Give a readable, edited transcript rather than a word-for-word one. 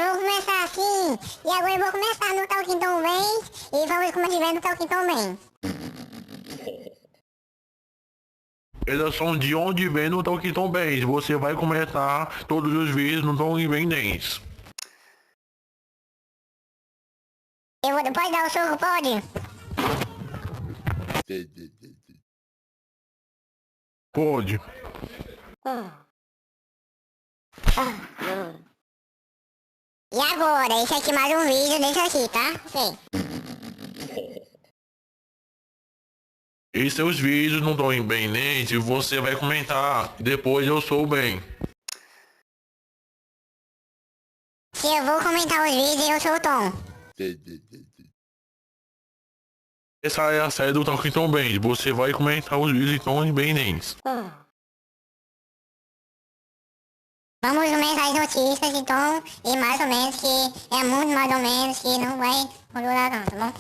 vou começar assim, e agora eu vou começar no Talking Tom Benz, e vamos ver como estiver no Talking Tom Benz. Elas são de onde vem no Talking Tom Benz. Você vai comentar todos os vídeos no Talking Benz. Pode dar o soco, pode? Pode. E agora, esse aqui mais um vídeo desse aqui, tá? Ok. E seus vídeos não estão em Benz, você vai comentar. Depois eu sou o bem. Se eu vou comentar os vídeos, eu sou o Tom. Essa é a série do Talking Tom Benz. Você vai comentar os vídeos então em Benz. Vamos começar as notícias, então, e mais ou menos que é muito mais ou menos que não vai durar não, tá bom?